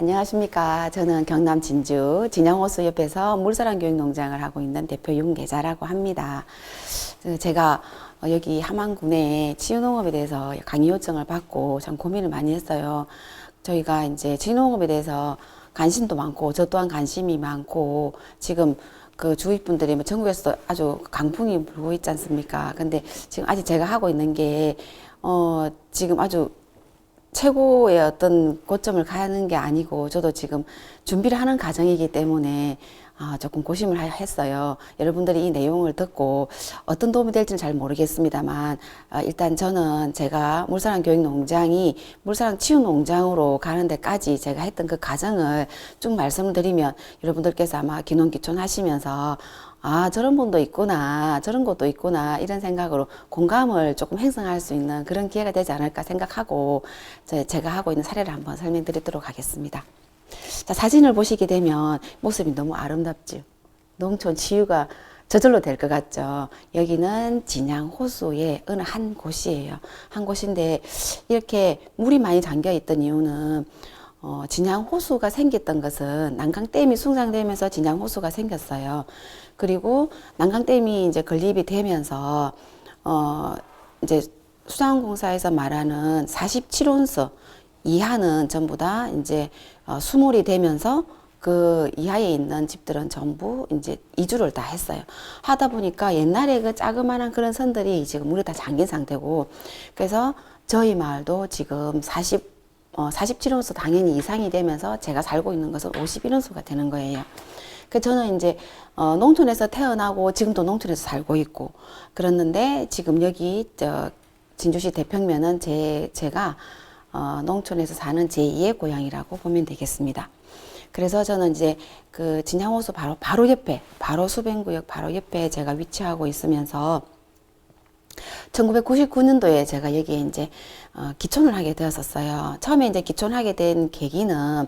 안녕하십니까. 저는 경남 진주 진양호수 옆에서 물사랑교육농장을 하고 있는 대표 윤계자라고 합니다. 제가 여기 함안군에 치유농업에 대해서 강의 요청을 받고 참 고민을 많이 했어요. 저희가 이제 치유농업에 대해서 관심도 많고 저 또한 관심이 많고 지금 그 주위 분들이 뭐 전국에서도 아주 강풍이 불고 있지 않습니까? 근데 지금 아직 제가 하고 있는 게 지금 아주 최고의 어떤 고점을 가는 게 아니고 저도 지금 준비를 하는 과정이기 때문에 조금 고심을 했어요. 여러분들이 이 내용을 듣고 어떤 도움이 될지는 잘 모르겠습니다만 일단 저는 제가 물사랑 교육농장이 물사랑 치유농장으로 가는 데까지 제가 했던 그 과정을 쭉 말씀을 드리면 여러분들께서 아마 귀농귀촌 하시면서 저런 분도 있구나, 저런 것도 있구나, 이런 생각으로 공감을 조금 형성할 수 있는 그런 기회가 되지 않을까 생각하고 제가 하고 있는 사례를 한번 설명드리도록 하겠습니다. 자, 사진을 보시게 되면 모습이 너무 아름답죠. 농촌 치유가 저절로 될 것 같죠. 여기는 진양 호수의 어느 한 곳이에요. 한 곳인데 이렇게 물이 많이 잠겨 있던 이유는 진양 호수가 생겼던 것은 난강댐이 숭상되면서 진양 호수가 생겼어요. 그리고 난강댐이 이제 건립이 되면서 이제 수상공사에서 말하는 47온수 이하는 전부 다 이제 수몰이 되면서 그 이하에 있는 집들은 전부 이제 이주를 다 했어요. 하다 보니까 옛날에 그 자그마한 그런 선들이 지금 물에 다 잠긴 상태고, 그래서 저희 마을도 지금 47온수 당연히 이상이 되면서 제가 살고 있는 것은 51온수가 되는 거예요. 그 저는 이제 농촌에서 태어나고 지금도 농촌에서 살고 있고 그랬는데 지금 여기 진주시 대평면은 제가 농촌에서 사는 제2의 고향이라고 보면 되겠습니다. 그래서 저는 이제 그 진양호수 바로 옆에, 바로 수변구역 바로 옆에 제가 위치하고 있으면서 1999년도에 제가 여기에 이제 기촌을 하게 되었었어요. 처음에 이제 기촌하게 된 계기는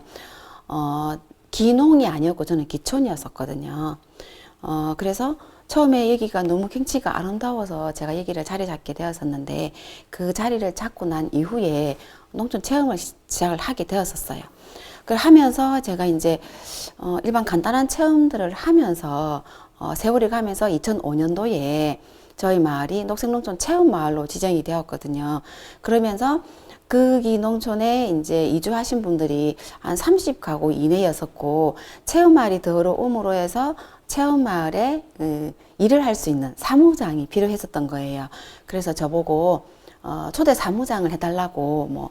기농이 아니었고 저는 기촌이었었거든요. 그래서 처음에 여기가 너무 경치가 아름다워서 제가 여기를 자리 잡게 되었었는데 그 자리를 잡고 난 이후에 농촌 체험을 시작을 하게 되었었어요. 그걸 하면서 제가 이제 일반 간단한 체험들을 하면서 세월이 가면서 2005년도에 저희 마을이 녹색농촌 체험마을로 지정이 되었거든요. 그러면서 거기 농촌에 이제 이주하신 분들이 한 30가구 이내였었고 체험마을이 들어옴으로 해서 체험마을에 일을 할 수 있는 사무장이 필요했었던 거예요. 그래서 저보고 초대 사무장을 해달라고 뭐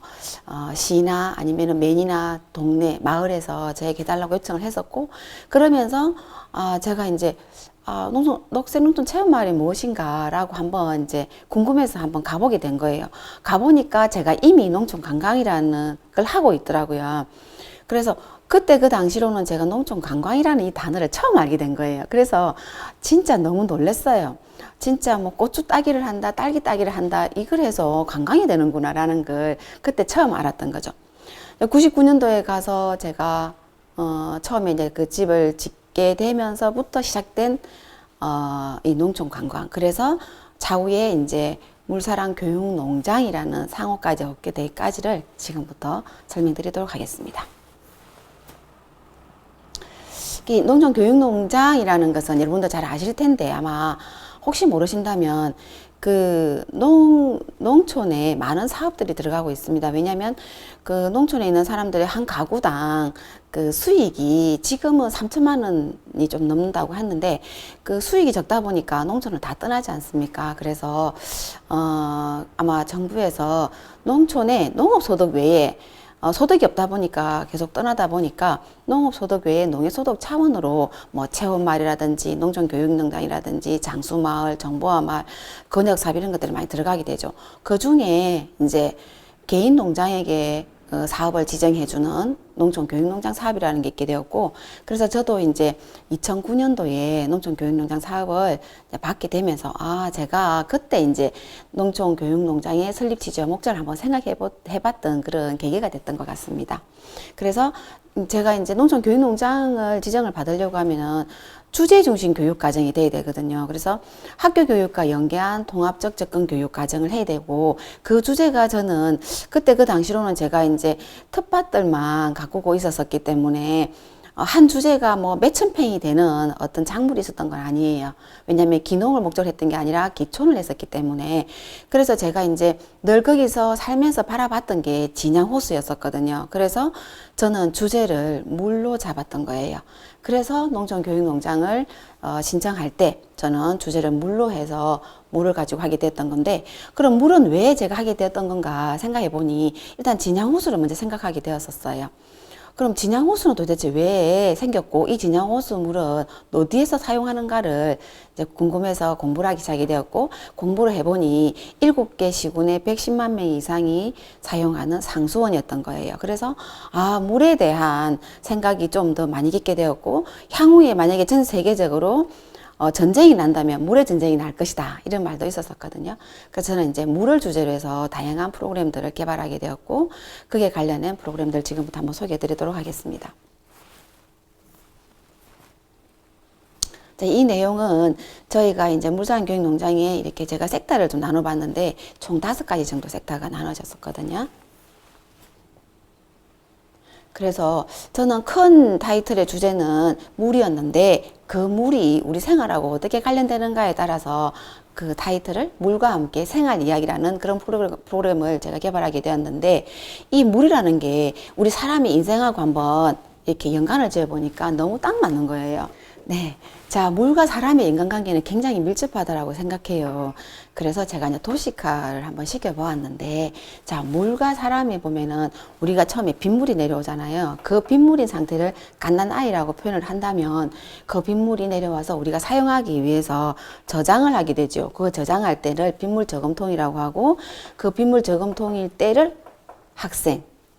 시나 아니면은 맨이나 동네 마을에서 저에게 해달라고 요청을 했었고, 그러면서 제가 이제 녹색농촌 체험마을이 무엇인가라고 한번 이제 궁금해서 한번 가보게 된 거예요. 가보니까 제가 이미 농촌 관광이라는 걸 하고 있더라고요. 그래서 그때 그 당시로는 제가 농촌 관광이라는 이 단어를 처음 알게 된 거예요. 그래서 진짜 너무 놀랐어요. 진짜 뭐 고추 따기를 한다, 딸기 따기를 한다, 이걸 해서 관광이 되는구나 라는 걸 그때 처음 알았던 거죠. 99년도에 가서 제가 처음에 이제 그 집을 짓게 되면서부터 시작된 이 농촌 관광. 그래서 차후에 이제 물사랑 교육농장이라는 상호까지 얻게 되기까지를 지금부터 설명드리도록 하겠습니다. 이 농촌 교육농장이라는 것은 여러분도 잘 아실 텐데 아마 혹시 모르신다면 그 농촌에 많은 사업들이 들어가고 있습니다. 왜냐하면 그 농촌에 있는 사람들의 한 가구당 그 수익이 지금은 3천만 원이 좀 넘는다고 했는데 그 수익이 적다 보니까 농촌을 다 떠나지 않습니까? 그래서 아마 정부에서 농촌에 농업소득 외에 소득이 없다 보니까 계속 떠나다 보니까 농업소득 외에 농해소득 차원으로 뭐 체험마을이라든지 농촌교육농장이라든지 장수마을, 정보화마을, 건역사업 이런 것들이 많이 들어가게 되죠. 그 중에 이제 개인 농장에게 사업을 지정해주는 농촌교육농장 사업이라는 게 있게 되었고, 그래서 저도 이제 2009년도에 농촌교육농장 사업을 받게 되면서 제가 그때 이제 농촌교육농장의 설립 취지와 목적을 한번 생각해봤던 그런 계기가 됐던 것 같습니다. 그래서 제가 이제 농촌교육농장을 지정을 받으려고 하면은 주제 중심 교육 과정이 돼야 되거든요. 그래서 학교 교육과 연계한 통합적 접근 교육 과정을 해야 되고, 그 주제가 저는 그때 그 당시로는 제가 이제 텃밭들만 가꾸고 있었었기 때문에 한 주제가 뭐 몇천 평이 되는 어떤 작물이 있었던 건 아니에요. 왜냐하면 기농을 목적으로 했던 게 아니라 기촌을 했었기 때문에. 그래서 제가 이제 늘 거기서 살면서 바라봤던 게 진양호수였었거든요. 그래서 저는 주제를 물로 잡았던 거예요. 그래서 농촌교육농장을 신청할 때 저는 주제를 물로 해서 물을 가지고 하게 됐던 건데, 그럼 물은 왜 제가 하게 되었던 건가 생각해 보니 일단 진양호수를 먼저 생각하게 되었었어요. 그럼 진양호수는 도대체 왜 생겼고, 이 진양호수 물은 어디에서 사용하는가를 이제 궁금해서 공부를 하기 시작이 되었고, 공부를 해보니 7개 시군에 110만 명 이상이 사용하는 상수원이었던 거예요. 그래서 물에 대한 생각이 좀 더 많이 깊게 되었고, 향후에 만약에 전 세계적으로 전쟁이 난다면 물의 전쟁이 날 것이다, 이런 말도 있었었거든요. 그래서 저는 이제 물을 주제로 해서 다양한 프로그램들을 개발하게 되었고, 그게 관련된 프로그램들 지금부터 한번 소개해 드리도록 하겠습니다. 자, 이 내용은 저희가 이제 물산교육농장에 이렇게 제가 섹터를 좀 나눠봤는데 총 5가지 정도 섹터가 나눠졌었거든요. 그래서 저는 큰 타이틀의 주제는 물이었는데, 그 물이 우리 생활하고 어떻게 관련되는가에 따라서 그 타이틀을 물과 함께 생활 이야기라는 그런 프로그램을 제가 개발하게 되었는데, 이 물이라는 게 우리 사람의 인생하고 한번 이렇게 연관을 지어 보니까 너무 딱 맞는 거예요. 네. 자, 물과 사람의 인간관계는 굉장히 밀접하다라고 생각해요. 그래서 제가 이제 도식화를 한번 시켜보았는데, 자, 물과 사람이 보면은 우리가 처음에 빗물이 내려오잖아요. 그 빗물인 상태를 갓난아이라고 표현을 한다면, 그 빗물이 내려와서 우리가 사용하기 위해서 저장을 하게 되죠. 그 저장할 때를 빗물 저금통이라고 하고, 그 빗물 저금통일 때를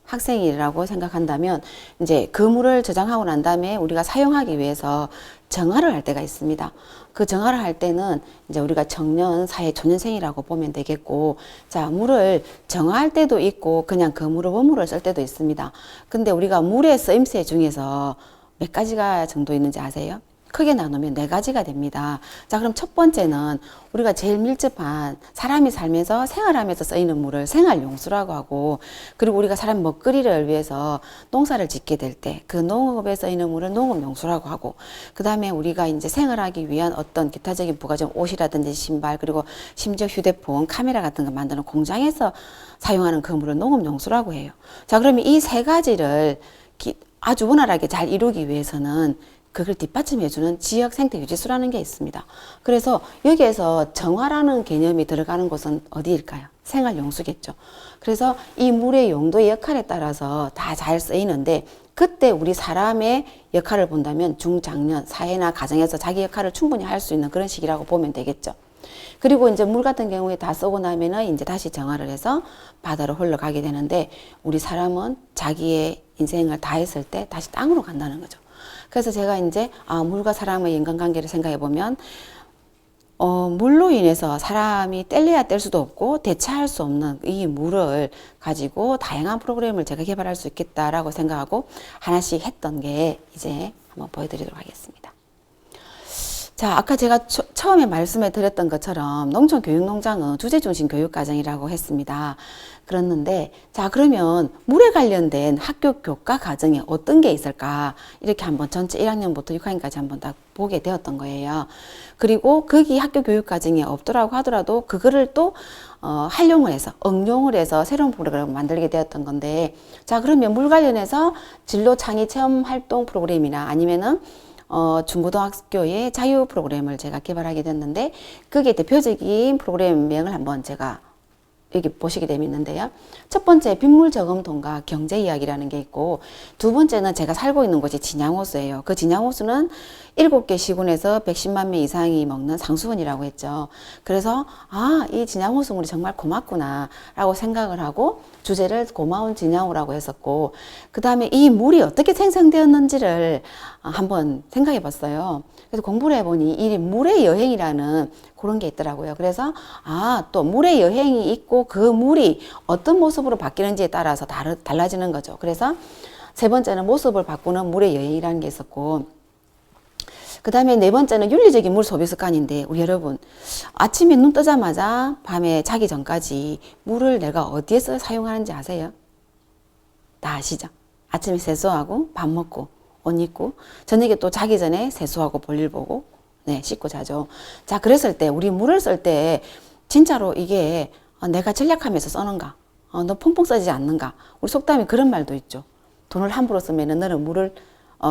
학생이라고 생각한다면, 이제 그 물을 저장하고 난 다음에 우리가 사용하기 위해서 정화를 할 때가 있습니다. 그 정화를 할 때는 이제 우리가 청년, 사회, 초년생이라고 보면 되겠고, 자, 물을 정화할 때도 있고 그냥 그 물을 원물을 쓸 때도 있습니다. 근데 우리가 물의 쓰임새 중에서 몇 가지가 정도 있는지 아세요? 크게 나누면 4가지가 됩니다. 자, 그럼 첫 번째는 우리가 제일 밀접한 사람이 살면서 생활하면서 쓰이는 물을 생활용수라고 하고, 그리고 우리가 사람 먹거리를 위해서 농사를 짓게 될 때 그 농업에 쓰이는 물을 농업용수라고 하고, 그 다음에 우리가 이제 생활하기 위한 어떤 기타적인 부가적 옷이라든지 신발, 그리고 심지어 휴대폰, 카메라 같은 거 만드는 공장에서 사용하는 그 물을 농업용수라고 해요. 자, 그러면 이 3가지를 아주 원활하게 잘 이루기 위해서는 그걸 뒷받침해주는 지역 생태 유지수라는 게 있습니다. 그래서 여기에서 정화라는 개념이 들어가는 곳은 어디일까요? 생활용수겠죠. 그래서 이 물의 용도의 역할에 따라서 다 잘 쓰이는데, 그때 우리 사람의 역할을 본다면 중장년, 사회나 가정에서 자기 역할을 충분히 할 수 있는 그런 시기라고 보면 되겠죠. 그리고 이제 물 같은 경우에 다 쓰고 나면은 이제 다시 정화를 해서 바다로 흘러가게 되는데, 우리 사람은 자기의 인생을 다 했을 때 다시 땅으로 간다는 거죠. 그래서 제가 이제 물과 사람의 인간관계를 생각해 보면, 물로 인해서 사람이 뗄래야 뗄 수도 없고 대체할 수 없는 이 물을 가지고 다양한 프로그램을 제가 개발할 수 있겠다라고 생각하고 하나씩 했던 게 이제 한번 보여드리도록 하겠습니다. 자, 아까 제가 처음에 말씀해 드렸던 것처럼 농촌교육농장은 주제중심 교육과정이라고 했습니다. 그랬는데, 자, 그러면 물에 관련된 학교 교과 과정에 어떤 게 있을까? 이렇게 한번 전체 1학년부터 6학년까지 한번 다 보게 되었던 거예요. 그리고 거기 학교 교육 과정이 없더라고 하더라도 그거를 또 활용을 해서, 응용을 해서 새로운 프로그램을 만들게 되었던 건데, 자, 그러면 물 관련해서 진로 창의 체험 활동 프로그램이나 아니면은 중고등학교의 자유 프로그램을 제가 개발하게 됐는데, 그게 대표적인 프로그램명을 한번 제가 여기 보시게 되면 있는데요. 첫 번째 빗물 저금통과 경제 이야기라는 게 있고, 두 번째는 제가 살고 있는 곳이 진양호수예요. 그 진양호수는 7개 시군에서 110만 명 이상이 먹는 상수원이라고 했죠. 그래서 이 진양호수물이 정말 고맙구나 라고 생각을 하고 주제를 고마운 진양호라고 했었고, 그 다음에 이 물이 어떻게 생성되었는지를 한번 생각해 봤어요. 그래서 공부를 해보니 이 물의 여행이라는 그런 게 있더라고요. 그래서 또 물의 여행이 있고 그 물이 어떤 모습으로 바뀌는지에 따라서 달라지는 거죠. 그래서 세 번째는 모습을 바꾸는 물의 여행이라는 게 있었고, 그 다음에 네 번째는 윤리적인 물 소비 습관인데, 우리 여러분, 아침에 눈 뜨자마자 밤에 자기 전까지 물을 내가 어디에서 사용하는지 아세요? 다 아시죠? 아침에 세수하고, 밥 먹고, 옷 입고, 저녁에 또 자기 전에 세수하고, 볼일 보고, 네, 씻고 자죠. 자, 그랬을 때, 우리 물을 쓸 때, 진짜로 이게 내가 전략하면서 쓰는가? 너 펑펑 쓰지 않는가? 우리 속담에 그런 말도 있죠. 돈을 함부로 쓰면 너는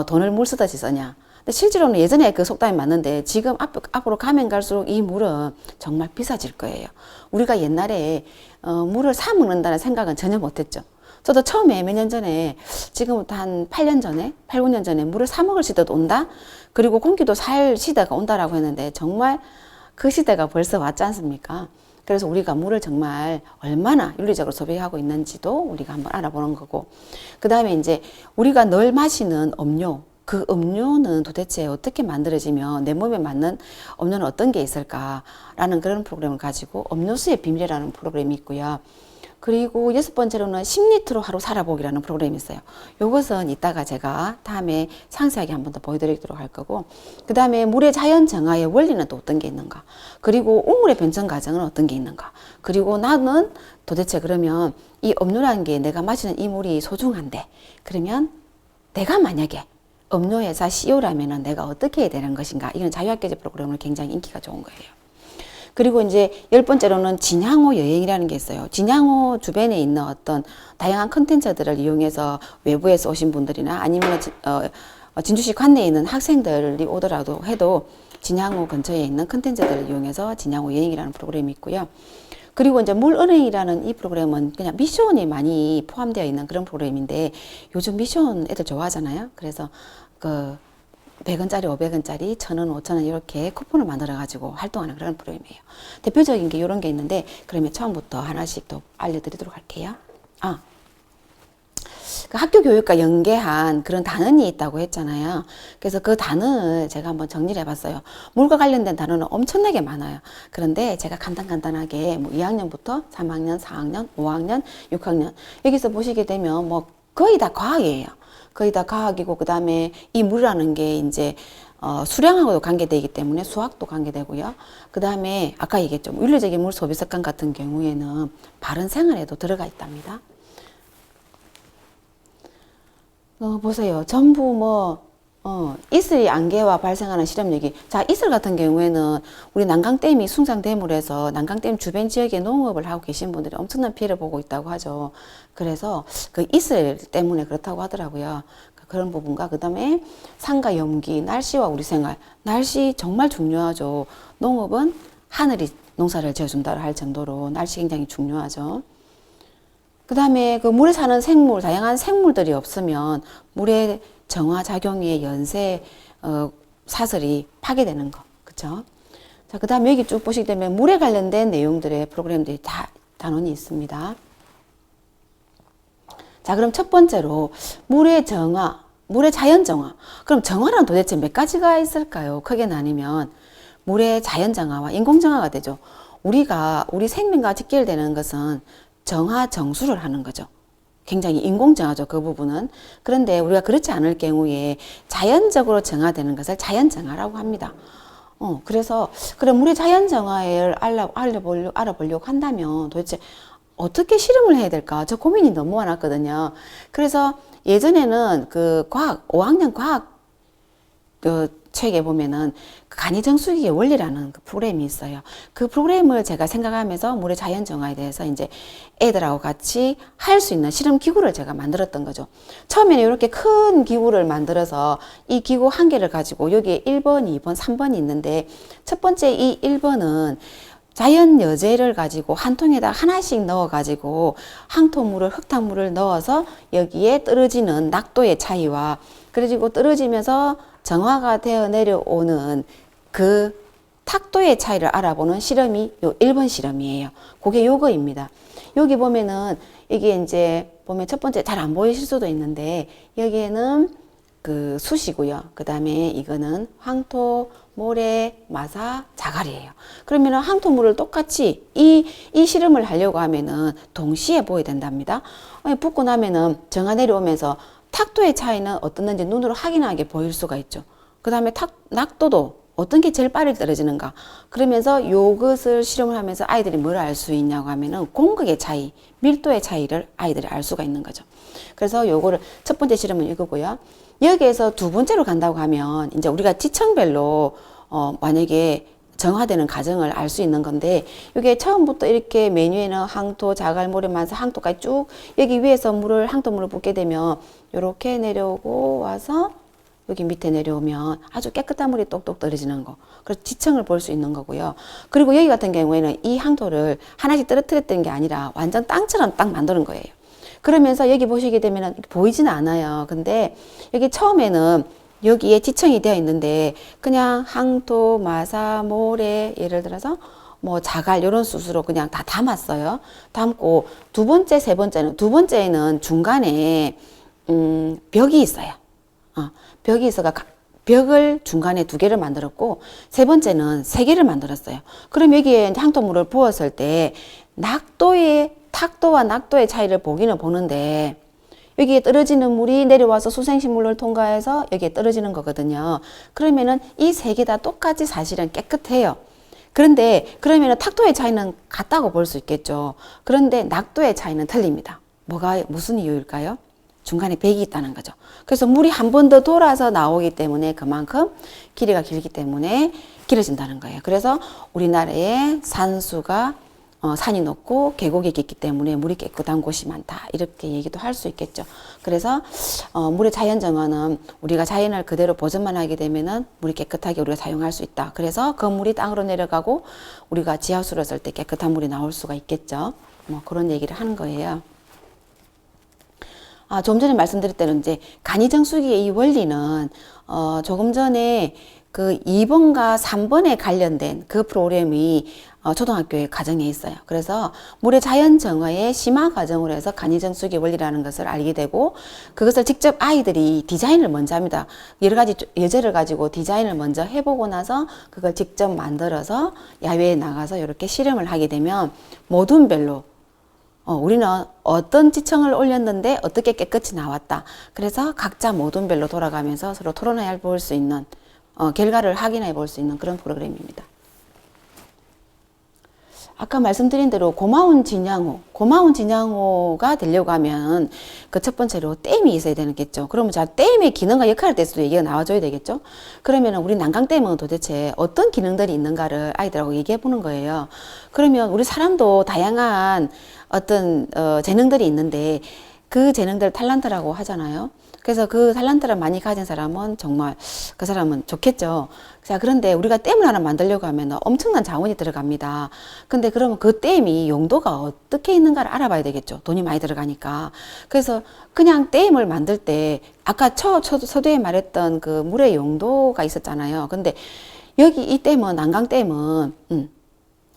돈을 물 쓰듯이 쓰냐? 근데 실제로는 예전에 그 속담이 맞는데 지금 앞으로 가면 갈수록 이 물은 정말 비싸질 거예요. 우리가 옛날에 물을 사 먹는다는 생각은 전혀 못했죠. 저도 처음에 몇 년 전에, 지금부터 한 8년 전에, 8, 9년 전에 물을 사 먹을 시대도 온다? 그리고 공기도 살 시대가 온다라고 했는데 정말 그 시대가 벌써 왔지 않습니까? 그래서 우리가 물을 정말 얼마나 윤리적으로 소비하고 있는지도 우리가 한번 알아보는 거고, 그 다음에 이제 우리가 늘 마시는 음료, 그 음료는 도대체 어떻게 만들어지면 내 몸에 맞는 음료는 어떤 게 있을까라는 그런 프로그램을 가지고 음료수의 비밀이라는 프로그램이 있고요. 그리고 6번째로는 10리터로 하루 살아보기라는 프로그램이 있어요. 요것은 이따가 제가 다음에 상세하게 한 번 더 보여드리도록 할 거고, 그 다음에 물의 자연 정화의 원리는 또 어떤 게 있는가, 그리고 우물의 변천 과정은 어떤 게 있는가, 그리고 나는 도대체 그러면 이 음료라는 게 내가 마시는 이 물이 소중한데, 그러면 내가 만약에 음료회사 CEO라면 내가 어떻게 해야 되는 것인가. 이건 자유학교제 프로그램으로 굉장히 인기가 좋은 거예요. 그리고 이제 10번째로는 진향호 여행이라는 게 있어요. 진향호 주변에 있는 어떤 다양한 컨텐츠들을 이용해서 외부에서 오신 분들이나 아니면 진주시 관내에 있는 학생들이 오더라도 해도 진향호 근처에 있는 컨텐츠들을 이용해서 진향호 여행이라는 프로그램이 있고요. 그리고 이제 물은행이라는 이 프로그램은 그냥 미션이 많이 포함되어 있는 그런 프로그램인데, 요즘 미션 애들 좋아하잖아요. 그래서 그 100원짜리, 500원짜리, 1000원, 5000원 이렇게 쿠폰을 만들어 가지고 활동하는 그런 프로그램이에요. 대표적인 게 이런 게 있는데, 그러면 처음부터 하나씩 또 알려드리도록 할게요. 그 학교 교육과 연계한 그런 단원이 있다고 했잖아요. 그래서 그 단원을 제가 한번 정리를 해봤어요. 물과 관련된 단원은 엄청나게 많아요. 그런데 제가 간단하게 뭐 2학년부터 3학년, 4학년, 5학년, 6학년 여기서 보시게 되면 뭐 거의 다 과학이에요. 거의 다 과학이고, 그 다음에 이 물이라는 게 이제 수량하고도 관계되기 때문에 수학도 관계되고요. 그 다음에 아까 얘기했죠. 윤리적인 물 소비 습관 같은 경우에는 바른 생활에도 들어가 있답니다. 보세요. 전부 이슬이 안개와 발생하는 실험얘기. 자, 이슬 같은 경우에는 우리 난강댐이 숭상댐으로해서 난강댐 주변 지역에 농업을 하고 계신 분들이 엄청난 피해를 보고 있다고 하죠. 그래서 그 이슬 때문에 그렇다고 하더라고요. 그런 부분과 그 다음에 산과 염기, 날씨와 우리 생활. 날씨 정말 중요하죠. 농업은 하늘이 농사를 지어준다 할 정도로 날씨 굉장히 중요하죠. 그 다음에 그 물에 사는 생물, 다양한 생물들이 없으면 물의 정화 작용에 연쇄 사슬이 파괴되는 거, 그쵸? 자, 그 다음에 여기 쭉 보시게 되면 물에 관련된 내용들의 프로그램들이 다 단원이 있습니다. 자, 그럼 첫 번째로 물의 정화, 물의 자연 정화. 그럼 정화는 도대체 몇 가지가 있을까요? 크게 나뉘면 물의 자연 정화와 인공 정화가 되죠. 우리 생명과 직결되는 것은 정화 정수를 하는 거죠. 굉장히 인공정화죠, 그 부분은. 그런데 우리가 그렇지 않을 경우에 자연적으로 정화되는 것을 자연정화라고 합니다. 그래서 그럼 물의 자연정화를 알아보려고 한다면 도대체 어떻게 실험을 해야 될까? 저 고민이 너무 많았거든요. 그래서 예전에는 그 5학년 과학 책에 보면은 간이정수기의 원리라는 그 프로그램이 있어요. 그 프로그램을 제가 생각하면서 물의 자연 정화에 대해서 이제 애들하고 같이 할 수 있는 실험 기구를 제가 만들었던 거죠. 처음에는 이렇게 큰 기구를 만들어서 이 기구 한 개를 가지고 여기에 1번, 2번, 3번이 있는데, 첫 번째 이 1번은 자연 여제를 가지고 한 통에다 하나씩 넣어 가지고 항토물을, 흙탕물을 넣어서 여기에 떨어지는 낙도의 차이와, 그리고 떨어지면서 정화가 되어 내려오는 그 탁도의 차이를 알아보는 실험이 요 1번 실험이에요. 그게 요거입니다. 여기 보면은 이게 이제 보면 첫 번째 잘 안 보이실 수도 있는데, 여기에는 그 숯이고요. 그 다음에 이거는 황토, 모래, 마사, 자갈이에요. 그러면은 황토물을 똑같이 이 실험을 하려고 하면은 동시에 보여야 된답니다. 붓고 나면은 정화 내려오면서 탁도의 차이는 어떻는지 눈으로 확인하게 보일 수가 있죠. 그 다음에 낙도도 어떤 게 제일 빠르게 떨어지는가. 그러면서 이것을 실험을 하면서 아이들이 뭘 알 수 있냐고 하면은 공극의 차이, 밀도의 차이를 아이들이 알 수가 있는 거죠. 그래서 요거를 첫 번째 실험은 이거고요. 여기에서 두 번째로 간다고 하면 이제 우리가 지청별로 만약에 정화되는 과정을 알 수 있는 건데, 이게 처음부터 이렇게 메뉴에는 항토, 자갈, 모래, 만사, 항토까지 쭉 여기 위에서 항토물을 붓게 되면 이렇게 내려오고 와서 여기 밑에 내려오면 아주 깨끗한 물이 똑똑 떨어지는 거. 그래서 지층을 볼 수 있는 거고요. 그리고 여기 같은 경우에는 이 항토를 하나씩 떨어뜨렸던 게 아니라 완전 땅처럼 딱 만드는 거예요. 그러면서 여기 보시게 되면 보이지는 않아요. 근데 여기 처음에는 여기에 지층이 되어 있는데 그냥 항토, 마사, 모래, 예를 들어서 뭐 자갈 이런 숯으로 그냥 다 담았어요. 담고 두 번째, 세 번째는, 두 번째는 중간에 벽이 있어요. 벽이 있어가 벽을 중간에 두 개를 만들었고, 세 번째는 세 개를 만들었어요. 그럼 여기에 항토물을 부었을 때 탁도와 낙도의 차이를 보기는 보는데, 여기에 떨어지는 물이 내려와서 수생식물을 통과해서 여기에 떨어지는 거거든요. 그러면은 이 세 개 다 똑같이 사실은 깨끗해요. 그런데 그러면은 탁도의 차이는 같다고 볼 수 있겠죠. 그런데 낙도의 차이는 틀립니다. 무슨 이유일까요? 중간에 백이 있다는 거죠. 그래서 물이 한 번 더 돌아서 나오기 때문에 그만큼 길이가 길기 때문에 길어진다는 거예요. 그래서 우리나라에 산수가 산이 높고 계곡이 깊기 때문에 물이 깨끗한 곳이 많다, 이렇게 얘기도 할 수 있겠죠. 그래서 물의 자연 정화는 우리가 자연을 그대로 보존만 하게 되면은 물이 깨끗하게 우리가 사용할 수 있다. 그래서 그 물이 땅으로 내려가고 우리가 지하수로 쓸 때 깨끗한 물이 나올 수가 있겠죠. 뭐 그런 얘기를 하는 거예요. 좀 전에 말씀드렸대로 이제 간이정수기의 이 원리는 조금 전에 그 2번과 3번에 관련된 그 프로그램이 초등학교의 과정에 있어요. 그래서 물의 자연 정화의 심화 과정으로 해서 간이정수기 원리라는 것을 알게 되고, 그것을 직접 아이들이 디자인을 먼저 합니다. 여러 가지 예제를 가지고 디자인을 먼저 해보고 나서 그걸 직접 만들어서 야외에 나가서 이렇게 실험을 하게 되면 모둠별로 우리는 어떤 지층을 올렸는데 어떻게 깨끗이 나왔다. 그래서 각자 모둠별로 돌아가면서 서로 토론해 볼 수 있는, 결과를 확인해 볼 수 있는 그런 프로그램입니다. 아까 말씀드린 대로 고마운 진양호가 되려고 하면 그 첫 번째로 댐이 있어야 되겠죠. 그러면 댐의 기능과 역할에 대해서도 얘기가 나와줘야 되겠죠. 그러면 우리 난강댐은 도대체 어떤 기능들이 있는가를 아이들하고 얘기해 보는 거예요. 그러면 우리 사람도 다양한 어떤 재능들이 있는데 그 재능들 탤런트라고 하잖아요. 그래서 그 탤런트를 많이 가진 사람은 정말 그 사람은 좋겠죠. 자, 그런데 우리가 댐을 하나 만들려고 하면 엄청난 자원이 들어갑니다. 근데 그러면 그 댐이 용도가 어떻게 있는가를 알아봐야 되겠죠. 돈이 많이 들어가니까. 그래서 그냥 댐을 만들 때 아까 서두에 말했던 그 물의 용도가 있었잖아요. 근데 여기 이 댐은, 난강댐은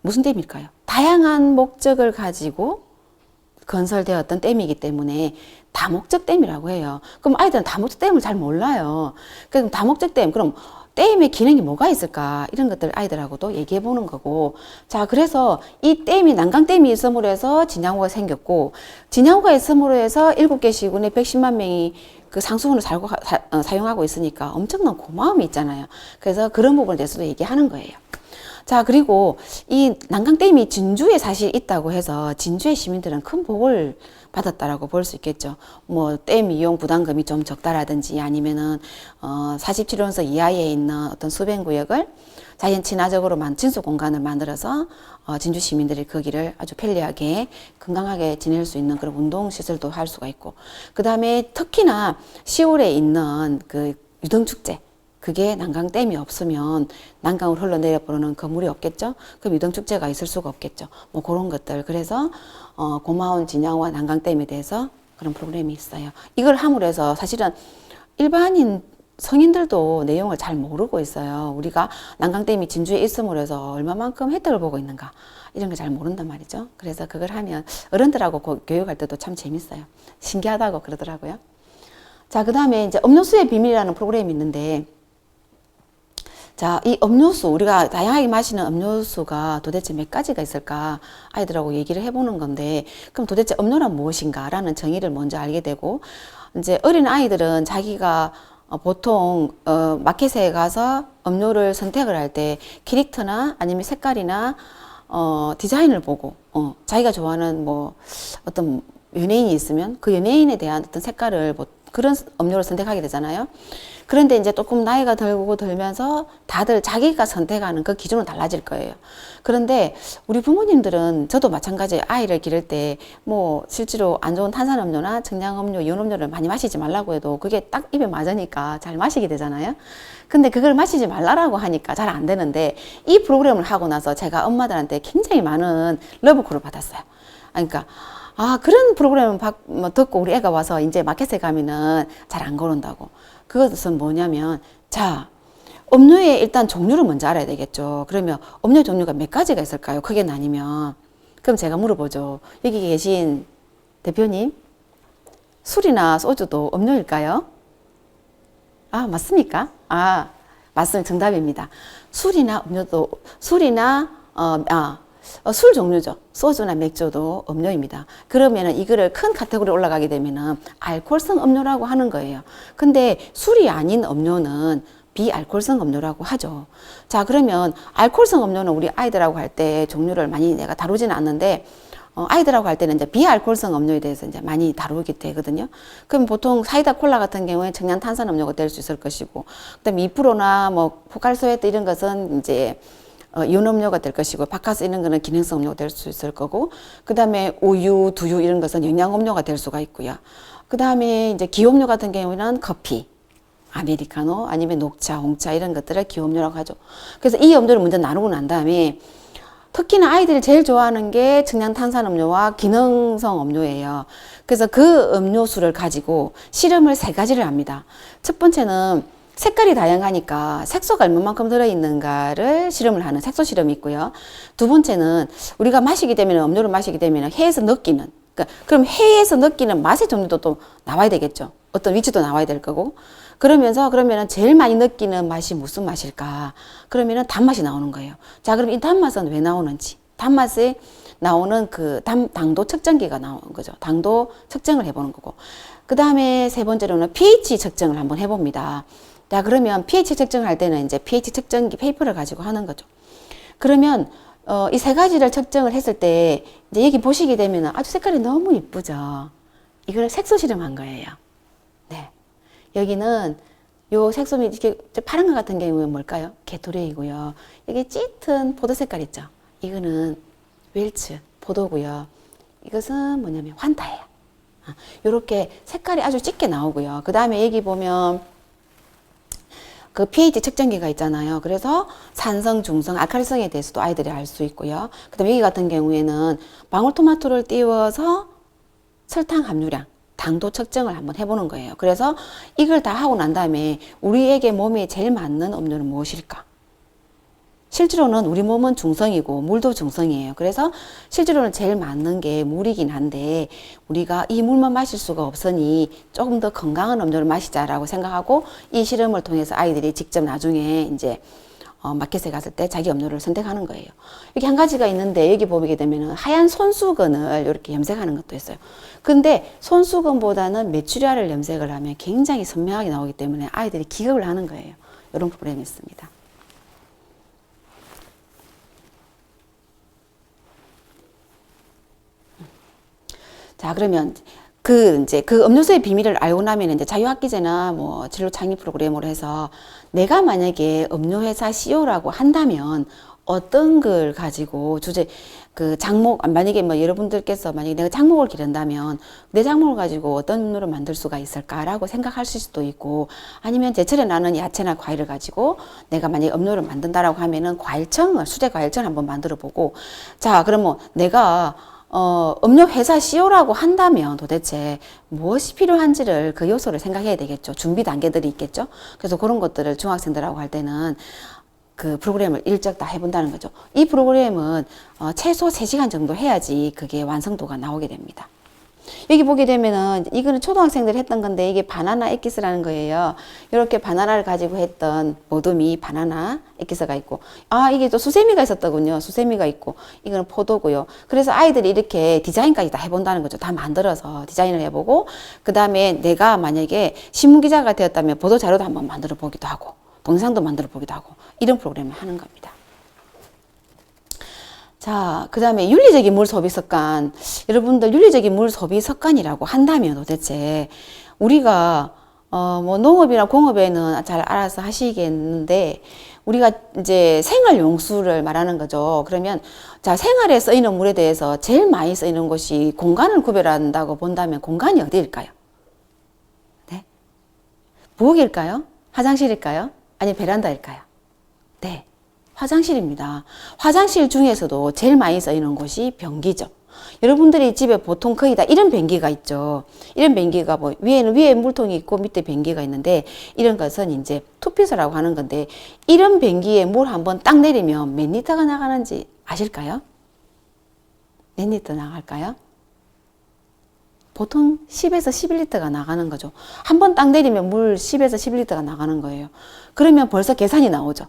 무슨 댐일까요? 다양한 목적을 가지고 건설되었던 댐이기 때문에 다목적 댐이라고 해요. 그럼 아이들은 다목적 댐을 잘 몰라요. 그럼 다목적 댐, 그럼 댐의 기능이 뭐가 있을까? 이런 것들 아이들하고도 얘기해 보는 거고. 자, 그래서 이 댐이, 난강댐이 있음으로 해서 진양호가 생겼고, 진양호가 있음으로 해서 7개 시군에 110만 명이 그 상수원을 사용하고 있으니까 엄청난 고마움이 있잖아요. 그래서 그런 부분에 대해서도 얘기하는 거예요. 자, 그리고 이 난강댐이 진주에 사실 있다고 해서 진주의 시민들은 큰 복을 받았다라고 볼 수 있겠죠. 뭐 댐 이용 부담금이 좀 적다라든지 아니면은 47호선서 이하에 있는 어떤 수변구역을 자연 친화적으로 진수 공간을 만들어서 진주 시민들이 거기를 아주 편리하게 건강하게 지낼 수 있는 그런 운동 시설도 할 수가 있고, 그 다음에 특히나 10월에 있는 그 유등축제, 그게 난강댐이 없으면 난강을 흘러내려 버리는 그 물이 없겠죠. 그럼 유등축제가 있을 수가 없겠죠. 뭐 그런 것들. 그래서 고마운 진양호와 난강댐에 대해서 그런 프로그램이 있어요. 이걸 함으로 해서 사실은 일반인 성인들도 내용을 잘 모르고 있어요. 우리가 난강댐이 진주에 있음으로 해서 얼마만큼 혜택을 보고 있는가, 이런 걸 잘 모른단 말이죠. 그래서 그걸 하면 어른들하고 교육할 때도 참 재밌어요. 신기하다고 그러더라고요. 자, 그 다음에 이제 음료수의 비밀이라는 프로그램이 있는데, 자, 이 음료수, 우리가 다양하게 마시는 음료수가 도대체 몇 가지가 있을까? 아이들하고 얘기를 해보는 건데, 그럼 도대체 음료란 무엇인가? 라는 정의를 먼저 알게 되고, 이제 어린 아이들은 자기가 보통 마켓에 가서 음료를 선택을 할 때 캐릭터나 아니면 색깔이나 디자인을 보고 자기가 좋아하는 뭐 어떤 연예인이 있으면 그 연예인에 대한 어떤 색깔을 그런 음료를 선택하게 되잖아요. 그런데 이제 조금 나이가 들면서 다들 자기가 선택하는 그 기준은 달라질 거예요. 그런데 우리 부모님들은 저도 마찬가지예요. 아이를 기를 때 뭐 실제로 안 좋은 탄산음료나 청량음료, 이온음료를 많이 마시지 말라고 해도 그게 딱 입에 맞으니까 잘 마시게 되잖아요. 근데 그걸 마시지 말라고 하니까 잘 안 되는데 이 프로그램을 하고 나서 제가 엄마들한테 굉장히 많은 러브콜을 받았어요. 그러니까 그런 프로그램을 듣고 우리 애가 와서 이제 마켓에 가면은 잘 안 고른다고. 그것은 뭐냐면, 자, 음료의 일단 종류를 먼저 알아야 되겠죠. 그러면 음료 종류가 몇 가지가 있을까요? 크게 나뉘면. 그럼 제가 물어보죠. 여기 계신 대표님, 술이나 소주도 음료일까요? 맞습니까? 맞습니다. 정답입니다. 술이나 음료도, 술 종류죠. 소주나 맥주도 음료입니다. 그러면은 이거를 큰 카테고리에 올라가게 되면은 알코올성 음료라고 하는 거예요. 근데 술이 아닌 음료는 비알코올성 음료라고 하죠. 자, 그러면 알코올성 음료는 우리 아이들하고 할 때 종류를 많이 내가 다루지는 않는데, 아이들하고 할 때는 이제 비알코올성 음료에 대해서 이제 많이 다루게 되거든요. 그럼 보통 사이다 콜라 같은 경우에 청량 탄산 음료가 될 수 있을 것이고, 그다음에 2%나 뭐 포칼소에트 이런 것은 이제 이온 음료가 될 것이고, 바카스 이런 거는 기능성 음료가 될 수 있을 거고, 그 다음에 우유, 두유 이런 것은 영양 음료가 될 수가 있고요. 그 다음에 이제 기음료 같은 경우에는 커피, 아메리카노 아니면 녹차, 홍차 이런 것들을 기음료라고 하죠. 그래서 이 음료를 먼저 나누고 난 다음에 특히나 아이들이 제일 좋아하는 게 청량 탄산 음료와 기능성 음료예요. 그래서 그 음료수를 가지고 실험을 3가지를 합니다. 첫 번째는 색깔이 다양하니까 색소가 얼마만큼 들어있는가를 실험을 하는 색소 실험이 있고요. 두 번째는 우리가 마시게 되면, 음료를 마시게 되면 해에서 느끼는, 그럼 해에서 느끼는 맛의 종류도 또 나와야 되겠죠. 어떤 위치도 나와야 될 거고. 그러면은 제일 많이 느끼는 맛이 무슨 맛일까? 그러면은 단맛이 나오는 거예요. 자, 그럼 이 단맛은 왜 나오는지. 단맛에 나오는 그 당도 측정기가 나오는 거죠. 당도 측정을 해보는 거고. 그 다음에 세 번째로는 pH 측정을 한번 해봅니다. 자, 그러면 pH 측정을 할 때는 이제 pH 측정기 페이퍼를 가지고 하는 거죠. 그러면 이 3가지를 측정을 했을 때 이제 여기 보시게 되면 아주 색깔이 너무 이쁘죠. 이걸 색소 실험한 거예요. 네. 여기는 요 색소 밑 이렇게 파란 것 같은 경우는 뭘까요? 게토레이고요. 여기 짙은 포도 색깔 있죠. 이거는 웰츠 포도고요. 이것은 뭐냐면 환타예요. 요렇게 색깔이 아주 짙게 나오고요. 그 다음에 여기 보면 그 pH 측정기가 있잖아요. 그래서 산성, 중성, 알칼리성에 대해서도 아이들이 알 수 있고요. 그 다음에 여기 같은 경우에는 방울토마토를 띄워서 설탕 함유량, 당도 측정을 한번 해보는 거예요. 그래서 이걸 다 하고 난 다음에 우리에게 몸에 제일 맞는 음료는 무엇일까? 실제로는 우리 몸은 중성이고 물도 중성이에요. 그래서 실제로는 제일 맞는 게 물이긴 한데 우리가 이 물만 마실 수가 없으니 조금 더 건강한 음료를 마시자라고 생각하고 이 실험을 통해서 아이들이 직접 나중에 이제 마켓에 갔을 때 자기 음료를 선택하는 거예요. 여기 한 가지가 있는데 여기 보게 되면 하얀 손수건을 이렇게 염색하는 것도 있어요. 근데 손수건보다는 메추리알을 염색을 하면 굉장히 선명하게 나오기 때문에 아이들이 기겁을 하는 거예요. 이런 프로그램이 있습니다. 자, 그러면 이제 그 음료수의 비밀을 알고 나면 이제 자유학기제나 뭐 진로 창립 프로그램으로 해서 내가 만약에 음료회사 CEO라고 한다면 어떤 걸 가지고 만약에 뭐 여러분들께서 만약에 내가 장목을 기른다면 내 장목을 가지고 어떤 음료를 만들 수가 있을까라고 생각하실 수도 있고, 아니면 제철에 나는 야채나 과일을 가지고 내가 만약에 음료를 만든다라고 하면은 수제 과일청을 한번 만들어 보고, 자, 그러면 내가 음료 회사 CEO라고 한다면 도대체 무엇이 필요한지를 그 요소를 생각해야 되겠죠. 준비 단계들이 있겠죠. 그래서 그런 것들을 중학생들하고 할 때는 그 프로그램을 일찍 다 해본다는 거죠. 이 프로그램은 최소 3시간 정도 해야지 그게 완성도가 나오게 됩니다. 여기 보게 되면은 이거는 초등학생들이 했던 건데 이게 바나나 엑기스라는 거예요. 이렇게 바나나를 가지고 했던 모둠이 바나나 엑기스가 있고, 아, 이게 또 수세미가 있었더군요. 수세미가 있고, 이거는 포도고요. 그래서 아이들이 이렇게 디자인까지 다 해본다는 거죠. 다 만들어서 디자인을 해보고, 그 다음에 내가 만약에 신문기자가 되었다면 보도자료도 한번 만들어 보기도 하고, 동영상도 만들어 보기도 하고, 이런 프로그램을 하는 겁니다. 자, 그 다음에 윤리적인 물 소비 습관. 여러분들 윤리적인 물 소비 습관이라고 한다면 도대체 우리가 뭐 농업이나 공업에는 잘 알아서 하시겠는데 우리가 이제 생활 용수를 말하는 거죠. 그러면 자, 생활에 쓰이는 물에 대해서 제일 많이 쓰이는 것이 공간을 구별한다고 본다면 공간이 어디일까요? 네. 부엌일까요? 화장실일까요? 아니면 베란다일까요? 네. 화장실입니다. 화장실 중에서도 제일 많이 쓰이는 곳이 변기죠. 여러분들이 집에 보통 거의 다 이런 변기가 있죠. 이런 변기가 뭐 위에 물통이 있고 밑에 변기가 있는데 이런 것은 이제 투피스라고 하는 건데 이런 변기에 물 한번 딱 내리면 몇 리터가 나가는지 아실까요? 몇 리터 나갈까요? 보통 10에서 11리터가 나가는 거죠. 한번 딱 내리면 물 10에서 11리터가 나가는 거예요. 그러면 벌써 계산이 나오죠.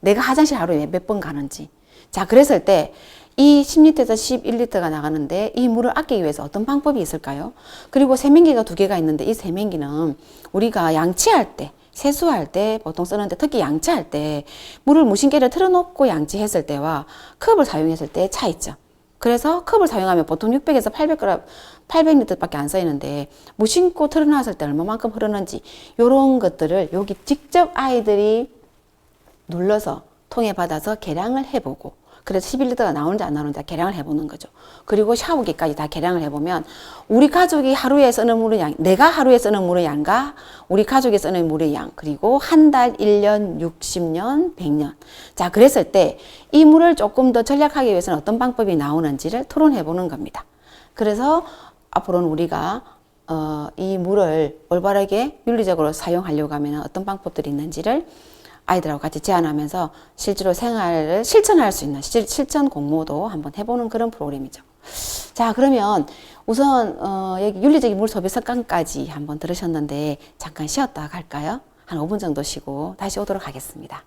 내가 화장실 하루에 몇 번 가는지. 자, 그랬을 때 이 10리터에서 11리터가 나가는데 이 물을 아끼기 위해서 어떤 방법이 있을까요? 그리고 세면기가 2개가 있는데 이 세면기는 우리가 양치할 때, 세수할 때 보통 쓰는데 특히 양치할 때 물을 무심결에 틀어놓고 양치했을 때와 컵을 사용했을 때 차 있죠. 그래서 컵을 사용하면 보통 600에서 800리터밖에 안 쓰이는데 무심코 틀어놨을 때 얼마만큼 흐르는지 이런 것들을 여기 직접 아이들이 눌러서 통에 받아서 계량을 해보고 그래서 11리터가 나오는지 안 나오는지 계량을 해보는 거죠. 그리고 샤워기까지 다 계량을 해보면 우리 가족이 하루에 쓰는 물의 양, 내가 하루에 쓰는 물의 양과 우리 가족이 쓰는 물의 양, 그리고 한 달, 1년, 60년, 100년. 자, 그랬을 때 이 물을 조금 더 절약하기 위해서는 어떤 방법이 나오는지를 토론해보는 겁니다. 그래서 앞으로는 우리가 이 물을 올바르게 윤리적으로 사용하려고 하면 어떤 방법들이 있는지를 아이들하고 같이 제안하면서 실제로 생활을 실천할 수 있는 실천 공모도 한번 해보는 그런 프로그램이죠. 자, 그러면 우선 여기 윤리적인 물 소비 습관까지 한번 들으셨는데 잠깐 쉬었다 갈까요? 한 5분 정도 쉬고 다시 오도록 하겠습니다.